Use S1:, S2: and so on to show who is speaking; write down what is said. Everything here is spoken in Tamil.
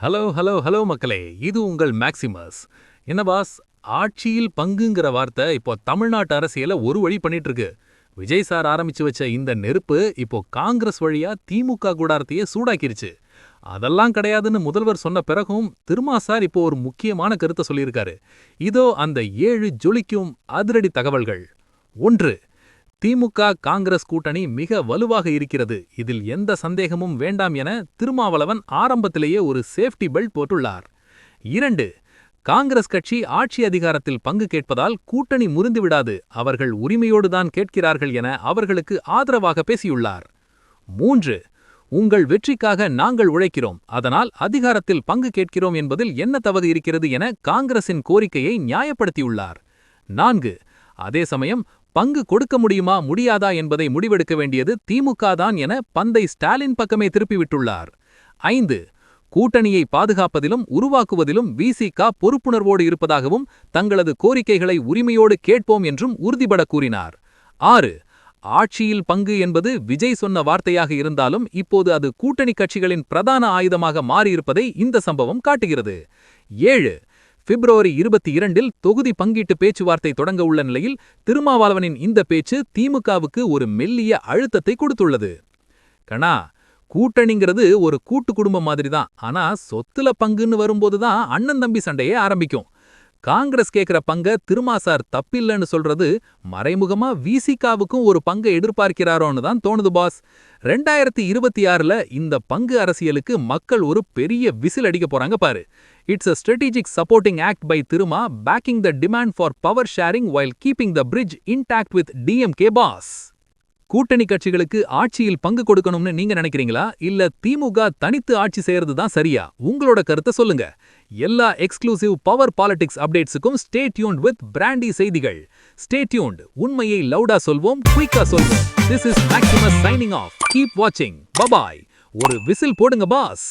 S1: ஹலோ ஹலோ ஹலோ மக்களே, இது உங்கள் மேக்சிமஸ். என்ன பாஸ், ஆட்சியில் பங்குங்கிற வார்த்தை இப்போ தமிழ்நாட்டு அரசியல ஒரு வழி பண்ணிட்டு இருக்கு. விஜய் சார் ஆரம்பிச்சு வச்ச இந்த நெருப்பு இப்போ காங்கிரஸ் வழியா திமுக கூடாரத்தையே சூடாக்கிருச்சு. அதெல்லாம் கிடையாதுன்னு முதல்வர் சொன்ன பிறகும் திருமா சார் இப்போ ஒரு முக்கியமான கருத்தை சொல்லியிருக்காரு. இதோ அந்த 7 ஜொலிக்கும் அதிரடி தகவல்கள். 1. திமுக காங்கிரஸ் கூட்டணி மிக வலுவாக இருக்கிறது, இதில் எந்த சந்தேகமும் வேண்டாம் என திருமாவளவன் ஆரம்பத்திலேயே ஒரு சேஃப்டி பெல்ட் போட்டுள்ளார். 2. காங்கிரஸ் கட்சி ஆட்சி அதிகாரத்தில் பங்கு கேட்பதால் கூட்டணி முறிந்துவிடாது, அவர்கள் உரிமையோடுதான் கேட்கிறார்கள் என அவர்களுக்கு ஆதரவாக பேசியுள்ளார். 3. உங்கள் வெற்றிக்காக நாங்கள் உழைக்கிறோம், அதனால் அதிகாரத்தில் பங்கு கேட்கிறோம் என்பதில் என்ன தவறு இருக்கிறது என காங்கிரசின் கோரிக்கையை நியாயப்படுத்தியுள்ளார். 4. அதே சமயம் பங்கு கொடுக்க முடியுமா முடியாதா என்பதை முடிவெடுக்க வேண்டியது திமுக தான் என பந்தை ஸ்டாலின் பக்கமே திருப்பிவிட்டுள்ளார். 5. கூட்டணியை பாதுகாப்பதிலும் உருவாக்குவதிலும் விசிக பொறுப்புணர்வோடு இருப்பதாகவும் தங்களது கோரிக்கைகளை உரிமையோடு கேட்போம் என்றும் உறுதிபட கூறினார். 6. ஆட்சியில் பங்கு என்பது விஜய் சொன்ன வார்த்தையாக இருந்தாலும் இப்போது அது கூட்டணி கட்சிகளின் பிரதான ஆயுதமாக மாறியிருப்பதை இந்த சம்பவம் காட்டுகிறது. 7. பிப்ரவரி 22இல் தொகுதி பங்கீட்டு பேச்சுவார்த்தை தொடங்க உள்ள நிலையில் திருமாவளவனின் இந்த பேச்சு திமுகவுக்கு ஒரு மெல்லிய அழுத்தத்தை கொடுத்துள்ளது. கண்ணா, கூட்டணிங்கிறது ஒரு கூட்டு குடும்பம் மாதிரி தான். ஆனா சொத்துல பங்குன்னு வரும்போதுதான் அண்ணன் தம்பி சண்டையே ஆரம்பிக்கும். காங்கிரஸ் கேட்கிற பங்க திருமா சார் தப்பில்லன்னு சொல்றது மறைமுகமா விசிகாவுக்கும் ஒரு பங்கை எதிர்பார்க்கிறாரோன்னு தான் தோணுது பாஸ். 2026ல இந்த பங்கு அரசியலுக்கு மக்கள் ஒரு பெரிய விசில் அடிக்க போறாங்க பாரு. It's a strategic supporting act by Thiruma backing the demand for power sharing while keeping the bridge intact with DMK boss. கூட்டணி கட்சிகளுக்கு ஆட்சியில் பங்கு கொடுக்கணும்னு நீங்க நினைக்கிறீங்களா, இல்ல திமுக தனித்து ஆட்சி செய்யறது தான் சரியா? உங்களோட கருத்தை சொல்லுங்க. எல்லா எக்ஸ்க்ளூசிவ் பவர் பாலிடிக்ஸ் அப்டேட்ஸுக்கும் ஸ்டே டியூன்ட் வித் பிராண்டி செய்திகள். ஸ்டே டியூன்ட், உண்மையை லவுடா சொல்வோம், குயிக்கா சொல்வோம். This is Maximus signing off. Keep watching. Bye bye. ஒரு விசில் போடுங்க பாஸ்.